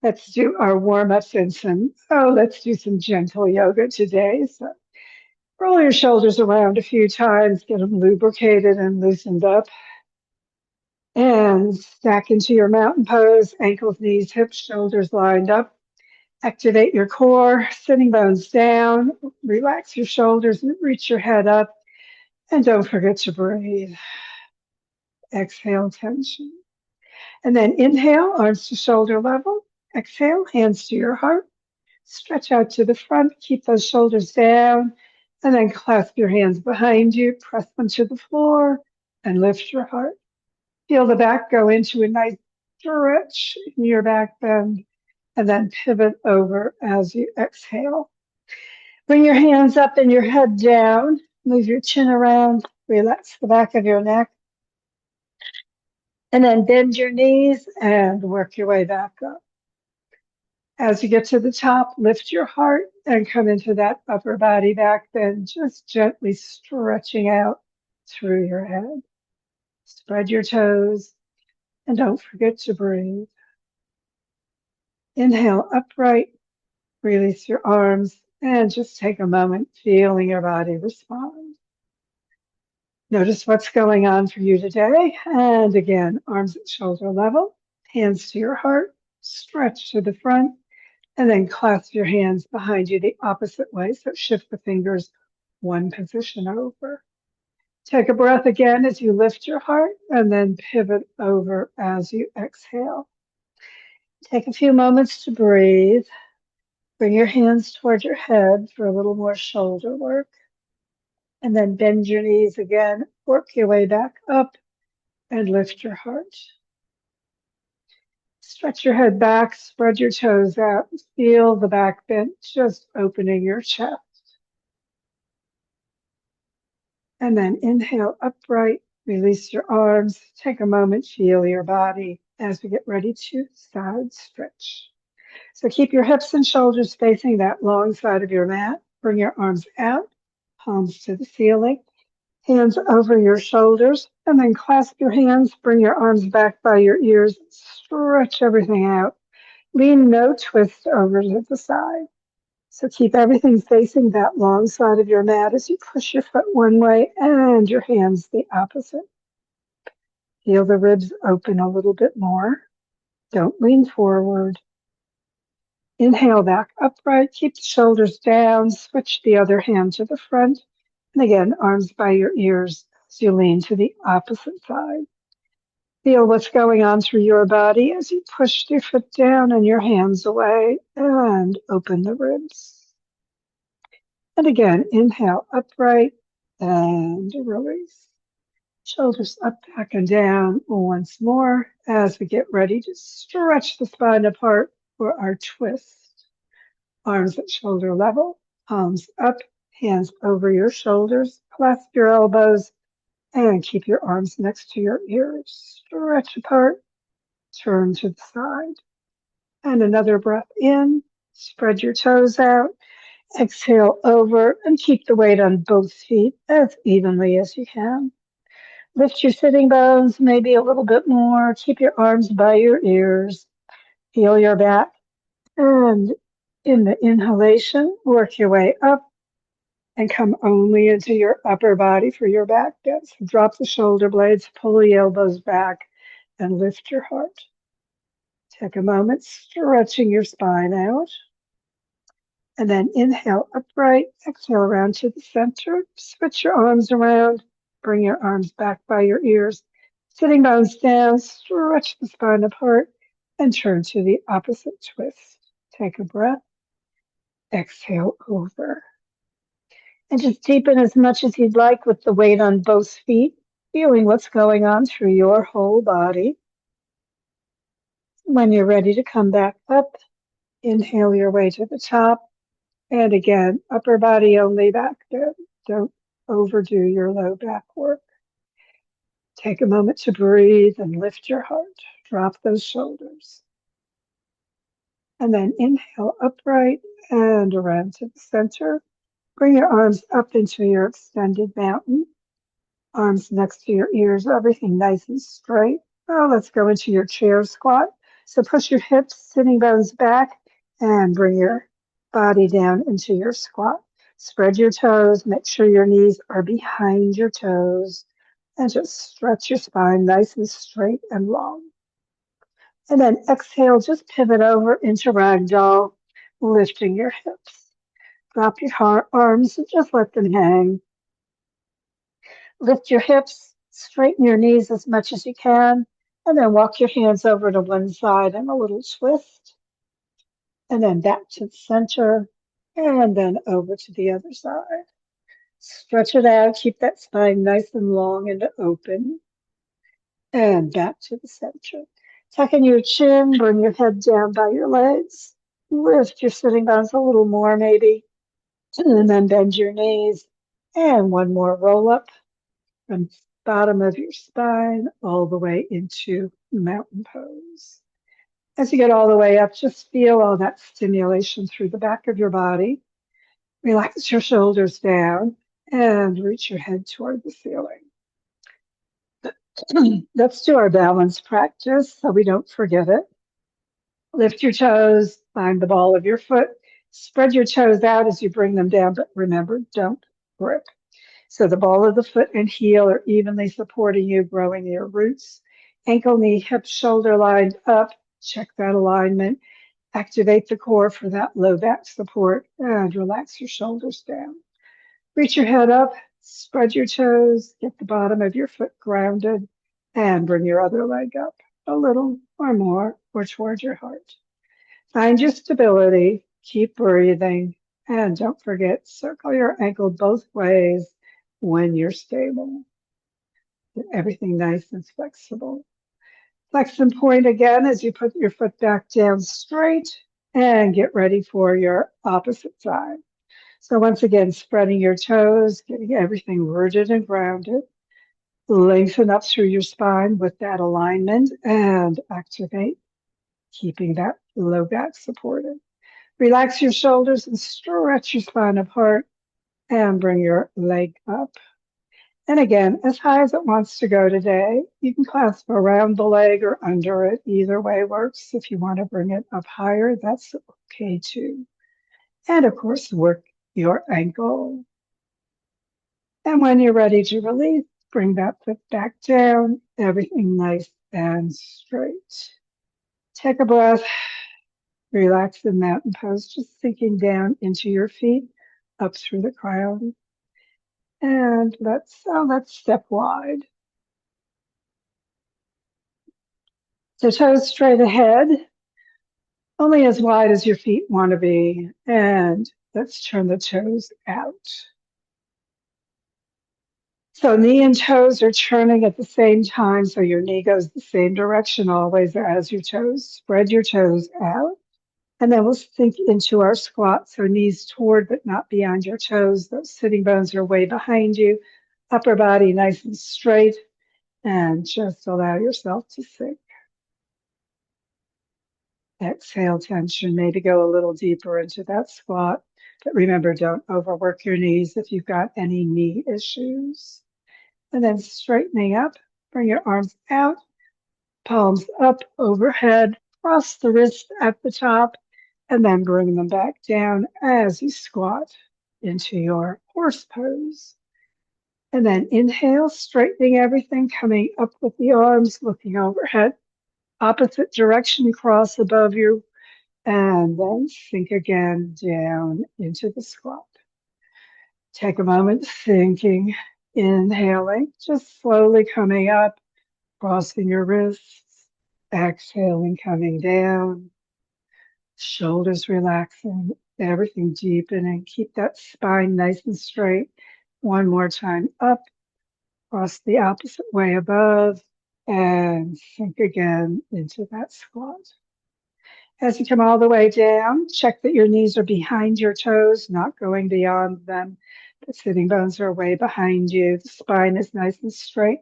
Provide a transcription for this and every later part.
Let's do our warm-ups and let's do some gentle yoga today. So roll your shoulders around a few times, get them lubricated and loosened up. And stack into your mountain pose, ankles, knees, hips, shoulders lined up. Activate your core, sitting bones down. Relax your shoulders and reach your head up. And don't forget to breathe. Exhale, tension. And then inhale, arms to shoulder level. Exhale, hands to your heart. Stretch out to the front, keep those shoulders down, and then clasp your hands behind you, press them to the floor, and lift your heart. Feel the back go into a nice stretch in your back bend, and then pivot over as you exhale. Bring your hands up and your head down. Move your chin around, relax the back of your neck, and then bend your knees and work your way back up. As you get to the top, lift your heart and come into that upper body back bend, just gently stretching out through your head. Spread your toes and don't forget to breathe. Inhale upright, release your arms, and just take a moment feeling your body respond. Notice what's going on for you today. And again, arms at shoulder level, hands to your heart, stretch to the front, and then clasp your hands behind you the opposite way. So shift the fingers one position over. Take a breath again as you lift your heart and then pivot over as you exhale. Take a few moments to breathe. Bring your hands toward your head for a little more shoulder work. And then bend your knees again. Work your way back up and lift your heart. Stretch your head back, spread your toes out, feel the back bend, just opening your chest. And then inhale upright, release your arms, take a moment, feel your body as we get ready to side stretch. So keep your hips and shoulders facing that long side of your mat. Bring your arms out, palms to the ceiling, hands over your shoulders, and then clasp your hands, bring your arms back by your ears, stretch everything out. Lean, no twist over to the side. So keep everything facing that long side of your mat as you push your foot one way and your hands the opposite. Feel the ribs open a little bit more. Don't lean forward. Inhale back upright, keep the shoulders down, switch the other hand to the front. And again, arms by your ears as you lean to the opposite side. Feel what's going on through your body as you push your foot down and your hands away and open the ribs. And again, inhale upright and release. Shoulders up, back, and down once more as we get ready to stretch the spine apart for our twist. Arms at shoulder level, palms up, hands over your shoulders, clasp your elbows, and keep your arms next to your ears. Stretch apart, turn to the side. And another breath in, spread your toes out, exhale over, and keep the weight on both feet as evenly as you can. Lift your sitting bones maybe a little bit more. Keep your arms by your ears. Feel your back. And in the inhalation, work your way up and come only into your upper body for your back bend. So drop the shoulder blades, pull the elbows back, and lift your heart. Take a moment, stretching your spine out. And then inhale upright, exhale around to the center. Switch your arms around, bring your arms back by your ears. Sitting bones down, stretch the spine apart, and turn to the opposite twist. Take a breath, exhale over. And just deepen as much as you'd like with the weight on both feet, feeling what's going on through your whole body. When you're ready to come back up, inhale your way to the top. And again, upper body only back bend. Don't overdo your low back work. Take a moment to breathe and lift your heart. Drop those shoulders. And then inhale upright and around to the center. Bring your arms up into your extended mountain. Arms next to your ears, everything nice and straight. Now let's go into your chair squat. So push your hips, sitting bones back, and bring your body down into your squat. Spread your toes. Make sure your knees are behind your toes. And just stretch your spine nice and straight and long. And then exhale, just pivot over into ragdoll, lifting your hips. Drop your arms and just let them hang. Lift your hips, straighten your knees as much as you can, and then walk your hands over to one side in a little twist, and then back to the center, and then over to the other side. Stretch it out, keep that spine nice and long and open, and back to the center. Tuck in your chin, bring your head down by your legs, lift your sitting bones a little more maybe, and then bend your knees, and one more roll up from bottom of your spine all the way into mountain pose. As you get all the way up, just feel all that stimulation through the back of your body. Relax your shoulders down and reach your head toward the ceiling. Let's do our balance practice so we don't forget it. Lift your toes, find the ball of your foot, spread your toes out as you bring them down, but remember, don't grip. So the ball of the foot and heel are evenly supporting you, growing your roots. Ankle, knee, hip, shoulder lined up. Check that alignment. Activate the core for that low back support and relax your shoulders down. Reach your head up, spread your toes, get the bottom of your foot grounded, and bring your other leg up a little or more or toward your heart. Find your stability, keep breathing, and don't forget, circle your ankle both ways when you're stable. Get everything nice and flexible. Flex and point again as you put your foot back down straight and get ready for your opposite side. So once again, spreading your toes, getting everything rooted and grounded. Lengthen up through your spine with that alignment and activate, keeping that low back supported. Relax your shoulders and stretch your spine apart and bring your leg up. And again, as high as it wants to go today, you can clasp around the leg or under it. Either way works. If you want to bring it up higher, that's okay too. And of course, work your ankle. And when you're ready to release, bring that foot back down, everything nice and straight. Take a breath, relax in mountain pose, just sinking down into your feet, up through the crown. And let's step wide. So toes straight ahead, only as wide as your feet want to be. And let's turn the toes out. So knee and toes are turning at the same time. So your knee goes the same direction always as your toes. Spread your toes out. And then we'll sink into our squat. So knees toward, but not beyond your toes. Those sitting bones are way behind you. Upper body nice and straight. And just allow yourself to sink. Exhale tension, maybe go a little deeper into that squat. But remember, don't overwork your knees if you've got any knee issues. And then straightening up, bring your arms out, palms up overhead, cross the wrist at the top, and then bring them back down as you squat into your horse pose. And then inhale, straightening everything, coming up with the arms, looking overhead, opposite direction, cross above you, and then sink again down into the squat. Take a moment thinking, inhaling, just slowly coming up, crossing your wrists, exhaling, coming down, shoulders relaxing, everything deepening. Keep that spine nice and straight. One more time up, cross the opposite way above, and sink again into that squat. As you come all the way down, check that your knees are behind your toes, not going beyond them. The sitting bones are way behind you. The spine is nice and straight.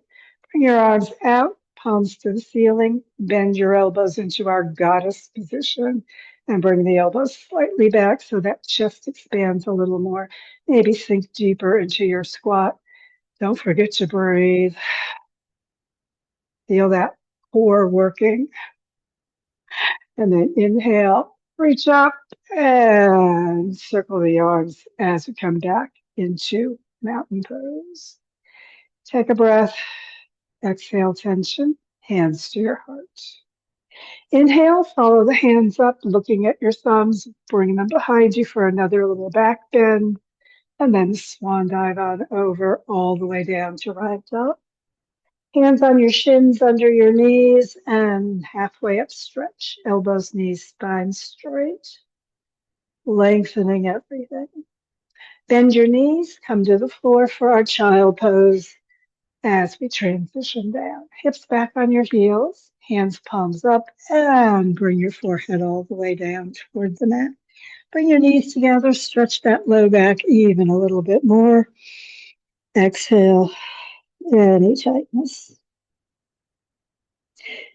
Bring your arms out, palms to the ceiling. Bend your elbows into our goddess position and bring the elbows slightly back so that chest expands a little more. Maybe sink deeper into your squat. Don't forget to breathe. Feel that core working. And then inhale, reach up and circle the arms as we come back into mountain pose. Take a breath, exhale tension, hands to your heart. Inhale, follow the hands up, looking at your thumbs, bring them behind you for another little back bend, and then swan dive on over all the way down to ragdoll. Hands on your shins under your knees and halfway up stretch. Elbows, knees, spine straight. Lengthening everything. Bend your knees, come to the floor for our child pose as we transition down. Hips back on your heels, hands palms up, and bring your forehead all the way down toward the mat. Bring your knees together, stretch that low back even a little bit more. Exhale, any tightness.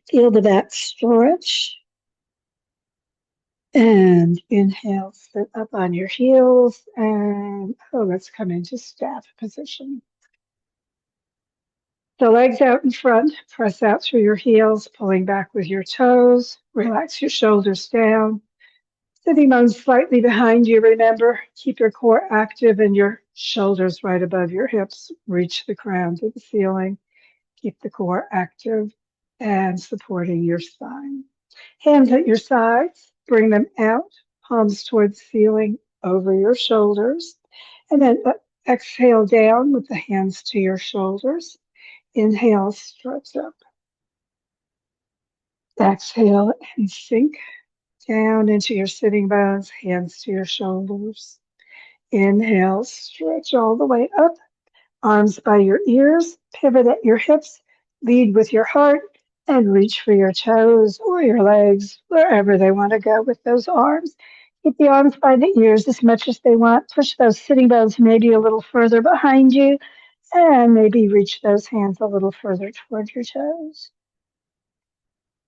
Feel the back stretch. And inhale, sit up on your heels, and let's come into staff position. The legs out in front, press out through your heels, pulling back with your toes. Relax your shoulders down. Sitting bones slightly behind you, remember, keep your core active and your shoulders right above your hips. Reach the crown to the ceiling. Keep the core active and supporting your spine. Hands at your sides, bring them out, palms towards the ceiling, over your shoulders. And then exhale down with the hands to your shoulders. Inhale, stretch up. Exhale and sink down into your sitting bones, hands to your shoulders. Inhale, stretch all the way up. Arms by your ears, pivot at your hips, lead with your heart, and reach for your toes or your legs, wherever they want to go with those arms. Keep the arms by the ears as much as they want. Push those sitting bones maybe a little further behind you, and maybe reach those hands a little further toward your toes.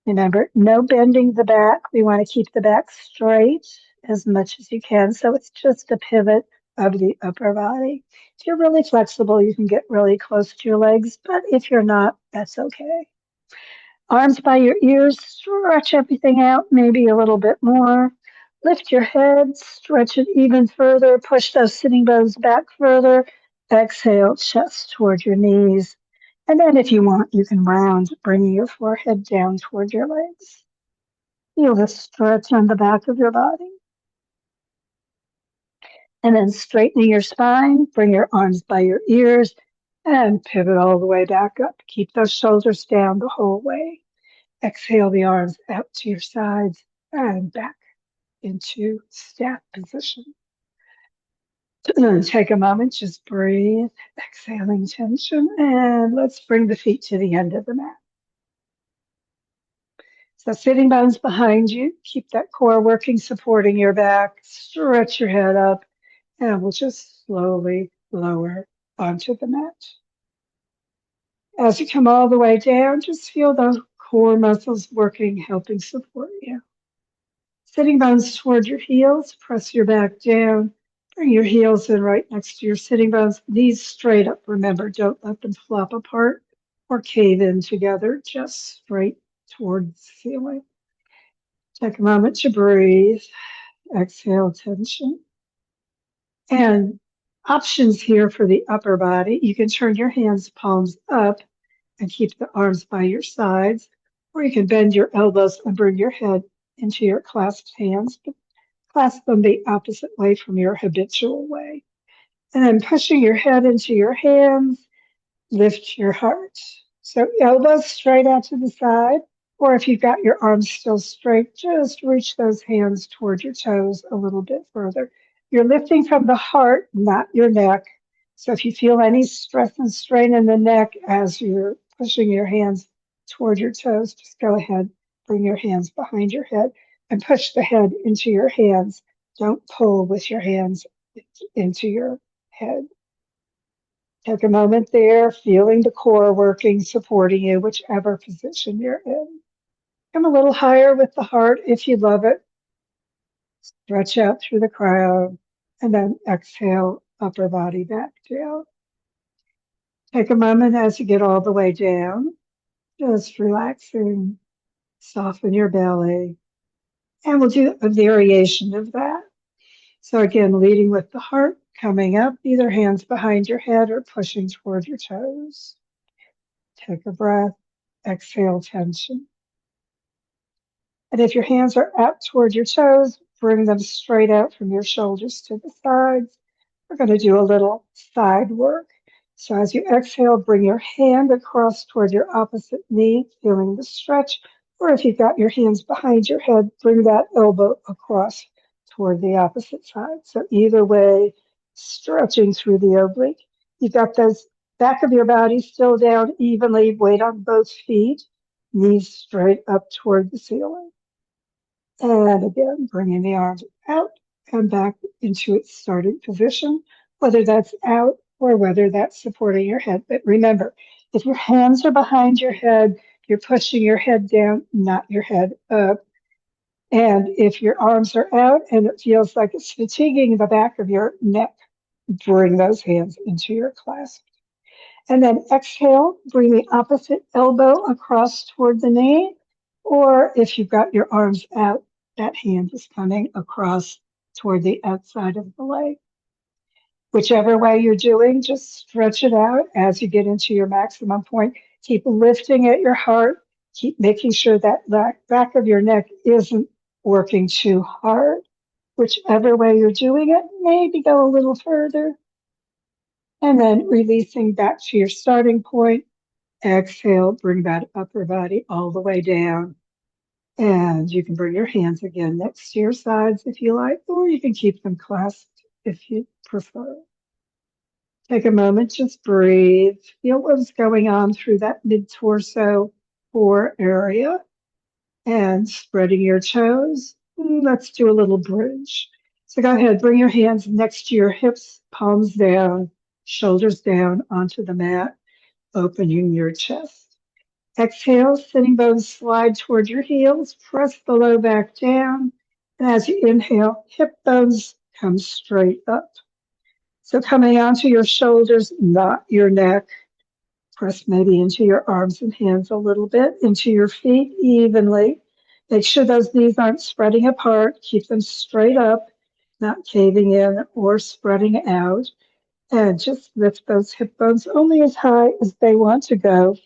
Remember, no bending the back. We want to keep the back straight as much as you can. So it's just a pivot of the upper body. If you're really flexible, you can get really close to your legs, but if you're not, that's okay. Arms by your ears, stretch everything out, maybe a little bit more. Lift your head, stretch it even further, push those sitting bones back further. Exhale, chest toward your knees. And then if you want, you can round, bringing your forehead down toward your legs. Feel the stretch on the back of your body. And then straightening your spine, bring your arms by your ears and pivot all the way back up. Keep those shoulders down the whole way. Exhale the arms out to your sides and back into staff position. Take a moment, just breathe, exhaling tension, and let's bring the feet to the end of the mat. So sitting bones behind you, keep that core working, supporting your back, stretch your head up, and we'll just slowly lower onto the mat. As you come all the way down, just feel those core muscles working, helping support you. Sitting bones toward your heels, press your back down, bring your heels in right next to your sitting bones, knees straight up. Remember, don't let them flop apart or cave in together, just straight toward the ceiling. Take a moment to breathe, exhale tension. And options here for the upper body. You can turn your hands palms up and keep the arms by your sides, or you can bend your elbows and bring your head into your clasped hands, but clasp them the opposite way from your habitual way. And then pushing your head into your hands, lift your heart. So elbows straight out to the side, or if you've got your arms still straight, just reach those hands toward your toes a little bit further. You're lifting from the heart, not your neck. So if you feel any stress and strain in the neck as you're pushing your hands toward your toes, just go ahead, bring your hands behind your head and push the head into your hands. Don't pull with your hands into your head. Take a moment there, feeling the core working, supporting you, whichever position you're in. Come a little higher with the heart if you love it. Stretch out through the crown, and then exhale, upper body back down. Take a moment as you get all the way down, just relaxing, soften your belly, And we'll do a variation of that. So again, leading with the heart, coming up, either hands behind your head or pushing toward your toes. Take a breath, exhale tension. And if your hands are out toward your toes, bring them straight out from your shoulders to the sides. We're going to do a little side work. So as you exhale, bring your hand across toward your opposite knee, feeling the stretch. Or if you've got your hands behind your head, bring that elbow across toward the opposite side. So either way, stretching through the oblique. You've got those back of your body still down evenly, weight on both feet, knees straight up toward the ceiling. And again, bringing the arms out and back into its starting position, whether that's out or whether that's supporting your head. But remember, if your hands are behind your head, you're pushing your head down, not your head up. And if your arms are out and it feels like it's fatiguing the back of your neck, bring those hands into your clasp. And then exhale, bring the opposite elbow across toward the knee. Or if you've got your arms out, that hand is coming across toward the outside of the leg. Whichever way you're doing, just stretch it out as you get into your maximum point. Keep lifting at your heart. Keep making sure that back of your neck isn't working too hard. Whichever way you're doing it, maybe go a little further. And then releasing back to your starting point. Exhale, bring that upper body all the way down. And you can bring your hands again next to your sides if you like, or you can keep them clasped if you prefer. Take a moment, just breathe. Feel what's going on through that mid-torso core area. And spreading your toes, let's do a little bridge. So go ahead, bring your hands next to your hips, palms down, shoulders down onto the mat, opening your chest. Exhale, sitting bones slide toward your heels, press the low back down. And as you inhale, hip bones come straight up. So coming onto your shoulders, not your neck. Press maybe into your arms and hands a little bit, into your feet evenly. Make sure those knees aren't spreading apart. Keep them straight up, not caving in or spreading out. And just lift those hip bones only as high as they want to go.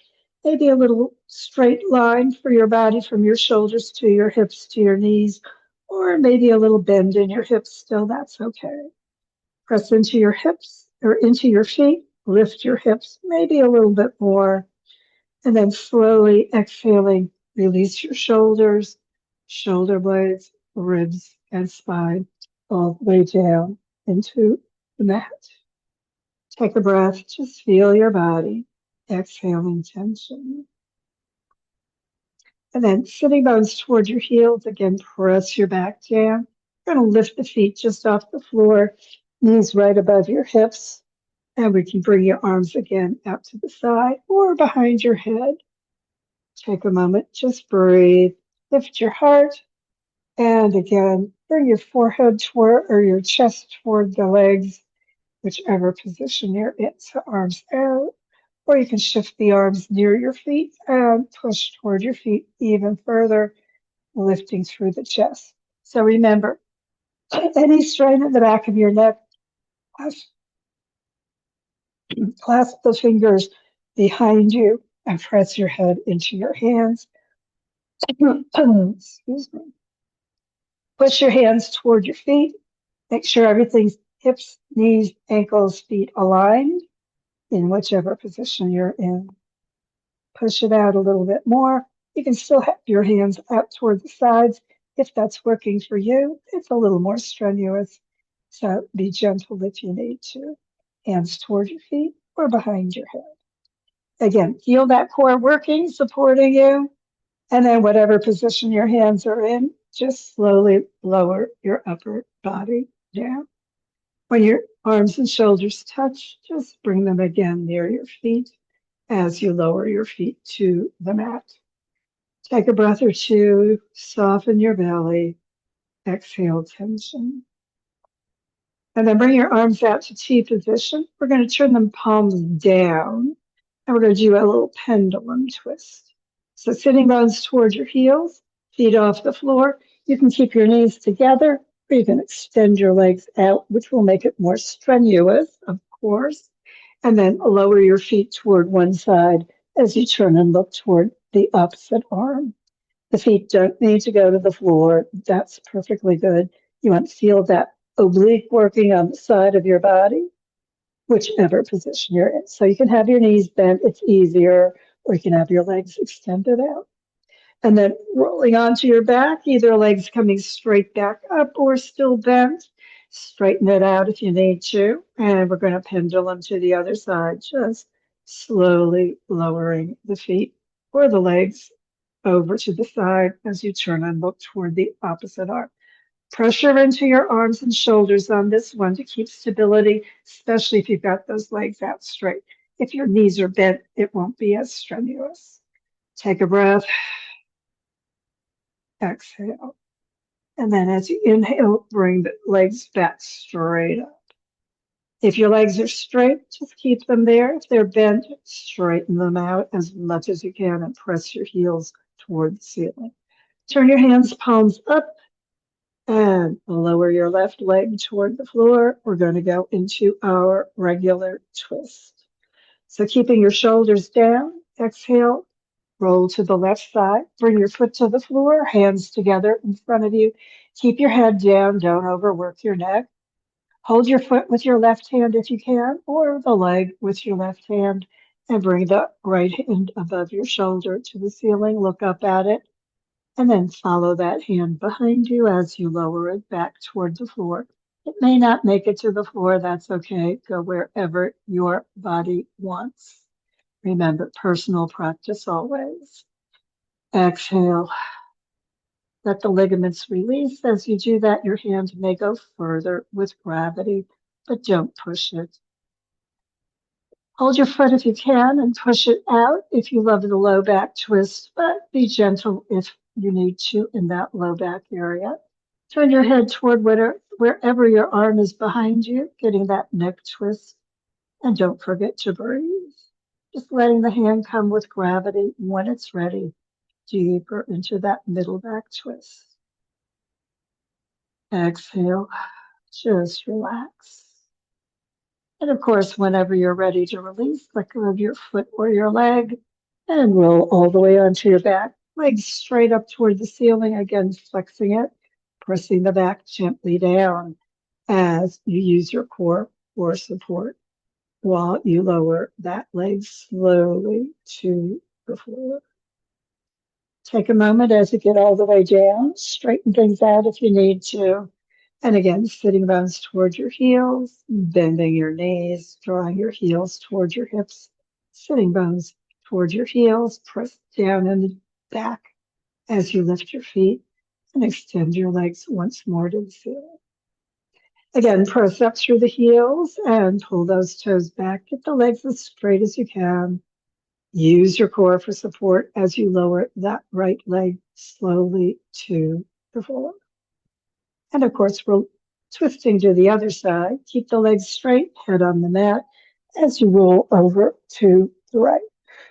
Maybe a little straight line for your body from your shoulders to your hips to your knees, or maybe a little bend in your hips still, that's okay. Press into your hips or into your feet, lift your hips maybe a little bit more, and then slowly exhaling, release your shoulders, shoulder blades, ribs, and spine all the way down into the mat. Take a breath, just feel your body, exhaling tension. And then sitting bones toward your heels, again, press your back down. You're going to lift the feet just off the floor, knees right above your hips. And we can bring your arms again out to the side or behind your head. Take a moment, just breathe, lift your heart. And again, bring your forehead toward or your chest toward the legs, whichever position you're in. So arms out. Or you can shift the arms near your feet and push toward your feet even further, lifting through the chest. So remember, any strain in the back of your neck, clasp the fingers behind you and press your head into your hands. Excuse me. Push your hands toward your feet. Make sure everything's hips, knees, ankles, feet aligned in whichever position you're in. Push it out a little bit more. You can still have your hands out toward the sides if that's working for you. It's a little more strenuous, so be gentle if you need to. Hands toward your feet or behind your head. Again, feel that core working, supporting you, and then whatever position your hands are in, just slowly lower your upper body down. When your arms and shoulders touch, just bring them again near your feet as you lower your feet to the mat. Take a breath or two, soften your belly, exhale tension. And then bring your arms out to T position. We're going to turn them palms down, and we're going to do a little pendulum twist. So sitting bones towards your heels, feet off the floor. You can keep your knees together, or you can extend your legs out, which will make it more strenuous, of course. And then lower your feet toward one side as you turn and look toward the opposite arm. The feet don't need to go to the floor. That's perfectly good. You want to feel that oblique working on the side of your body, whichever position you're in. So you can have your knees bent, it's easier, or you can have your legs extended out. And then rolling onto your back, either legs coming straight back up or still bent. Straighten it out if you need to. And we're going to pendulum to the other side, just slowly lowering the feet or the legs over to the side as you turn and look toward the opposite arm. Pressure into your arms and shoulders on this one to keep stability, especially if you've got those legs out straight. If your knees are bent, it won't be as strenuous. Take a breath. Exhale. And then as you inhale, bring the legs back straight up. If your legs are straight, just keep them there. If they're bent, straighten them out as much as you can and press your heels toward the ceiling. Turn your hands, palms up, and lower your left leg toward the floor. We're going to go into our regular twist. So keeping your shoulders down, exhale, roll to the left side, bring your foot to the floor, hands together in front of you. Keep your head down, don't overwork your neck. Hold your foot with your left hand if you can, or the leg with your left hand, and bring the right hand above your shoulder to the ceiling. Look up at it, and then follow that hand behind you as you lower it back toward the floor. It may not make it to the floor, that's okay. Go wherever your body wants. Remember, personal practice always. Exhale. Let the ligaments release. As you do that, your hand may go further with gravity, but don't push it. Hold your foot if you can and push it out if you love the low back twist, but be gentle if you need to in that low back area. Turn your head toward wherever your arm is behind you, getting that neck twist. And don't forget to breathe. Just letting the hand come with gravity when it's ready, deeper into that middle back twist. Exhale, just relax. And of course, whenever you're ready to release, let go of your foot or your leg and roll all the way onto your back. Legs straight up toward the ceiling, again, flexing it, pressing the back gently down as you use your core for support while you lower that leg slowly to the floor. Take a moment as you get all the way down, straighten things out if you need to. And again, sitting bones towards your heels, bending your knees, drawing your heels towards your hips, sitting bones towards your heels, press down in the back as you lift your feet and extend your legs once more to the ceiling. Again, press up through the heels and pull those toes back. Get the legs as straight as you can. Use your core for support as you lower that right leg slowly to the floor. And of course, we're twisting to the other side. Keep the legs straight, head on the mat as you roll over to the right.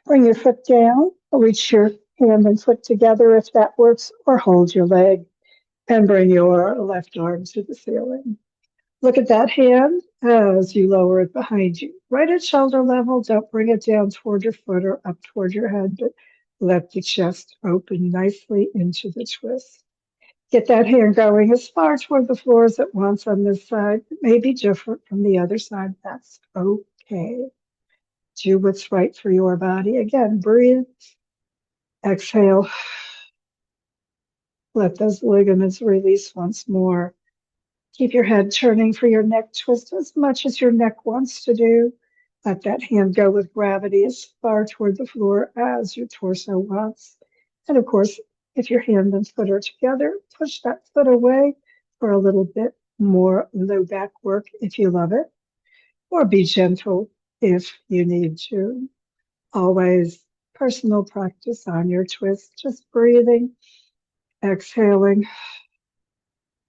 Bring your foot down, reach your hand and foot together if that works, or hold your leg and bring your left arm to the ceiling. Look at that hand as you lower it behind you. Right at shoulder level, don't bring it down toward your foot or up toward your head, but let the chest open nicely into the twist. Get that hand going as far toward the floor as it wants on this side. It may be different from the other side. That's okay. Do what's right for your body. Again, breathe. Exhale. Let those ligaments release once more. Keep your head turning for your neck twist as much as your neck wants to do. Let that hand go with gravity as far toward the floor as your torso wants. And of course, if your hand and foot are together, push that foot away for a little bit more low back work if you love it, or be gentle if you need to. Always personal practice on your twist, just breathing, exhaling,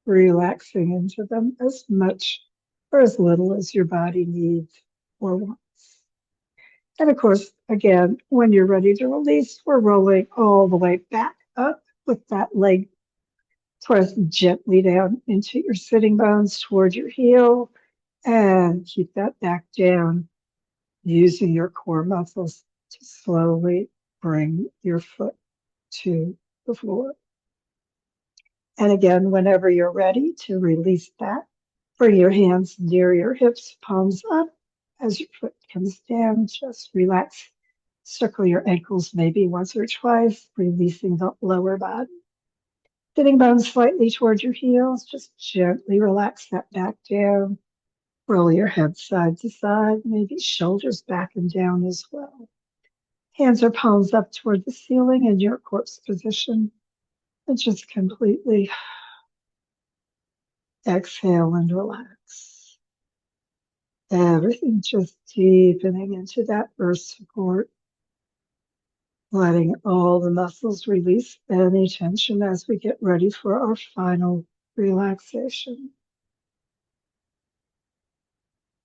relaxing into them as much or as little as your body needs or wants. And of course, again, when you're ready to release, we're rolling all the way back up with that leg Press gently down into your sitting bones toward your heel and keep that back down, using your core muscles to slowly bring your foot to the floor. And again, whenever you're ready to release that, bring your hands near your hips, palms up. As your foot comes down, just relax. Circle your ankles maybe once or twice, releasing the lower body. Sitting bones slightly towards your heels, just gently relax that back down. Roll your head side to side, maybe shoulders back and down as well. Hands or palms up toward the ceiling in your corpse position. And just completely exhale and relax. Everything just deepening into that earth support, letting all the muscles release any tension as we get ready for our final relaxation.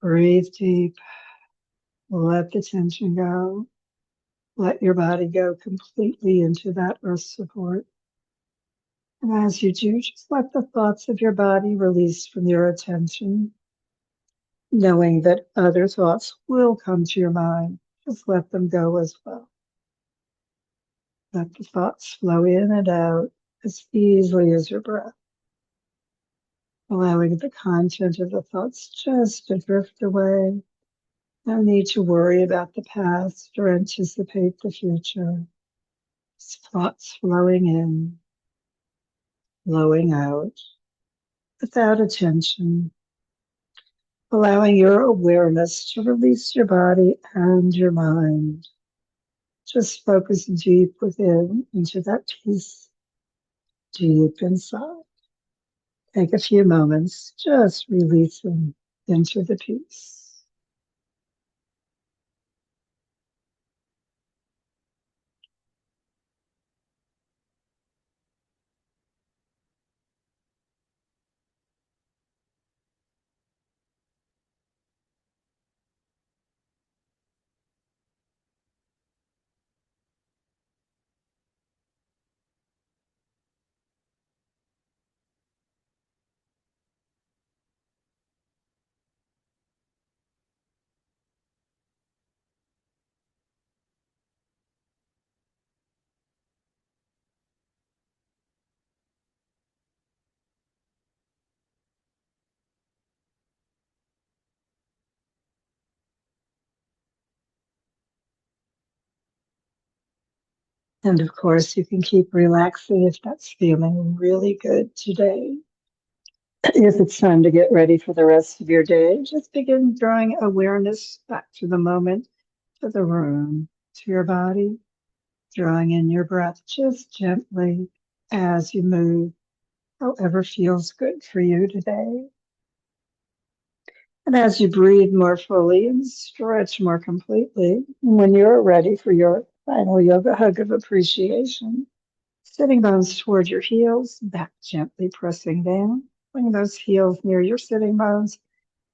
Breathe deep. Let the tension go. Let your body go completely into that earth support. And as you do, just let the thoughts of your body release from your attention, knowing that other thoughts will come to your mind. Just let them go as well. Let the thoughts flow in and out as easily as your breath, allowing the content of the thoughts just to drift away. No need to worry about the past or anticipate the future. Just thoughts flowing in, flowing out, without attention, allowing your awareness to release your body and your mind. Just focus deep within into that peace deep inside. Take a few moments just releasing into the peace. And of course, you can keep relaxing if that's feeling really good today. If it's time to get ready for the rest of your day, just begin drawing awareness back to the moment, to the room, to your body, drawing in your breath just gently as you move, however feels good for you today. And as you breathe more fully and stretch more completely, when you're ready for your final yoga hug of appreciation, sitting bones toward your heels, back gently pressing down. Bring those heels near your sitting bones,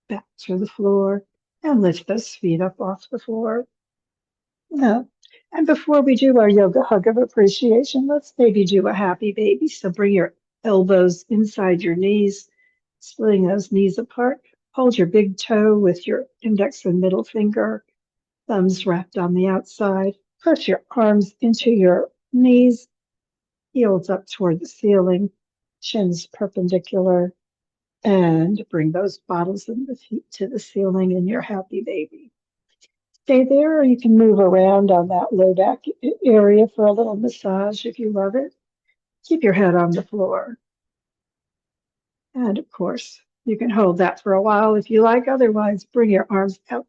back to the floor, and lift those feet up off the floor. Yeah. And before we do our yoga hug of appreciation, let's maybe do a happy baby. So bring your elbows inside your knees, splitting those knees apart. Hold your big toe with your index and middle finger, thumbs wrapped on the outside. Push your arms into your knees, heels up toward the ceiling, shins perpendicular, and bring those bottles of the feet to the ceiling in your happy baby. Stay there, or you can move around on that low back area for a little massage if you love it. Keep your head on the floor. And of course, you can hold that for a while if you like. Otherwise, bring your arms out,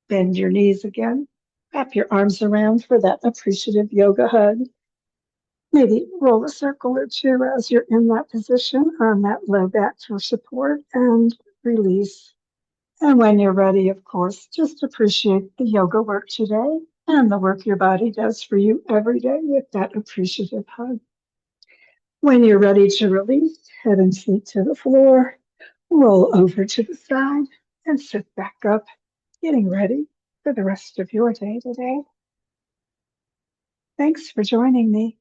bend your knees again, wrap your arms around for that appreciative yoga hug. Maybe roll a circle or two as you're in that position on that low back for support and release. And when you're ready, of course, just appreciate the yoga work today and the work your body does for you every day with that appreciative hug. When you're ready to release, head and feet to the floor, roll over to the side, and sit back up, getting ready for the rest of your day today. Thanks for joining me.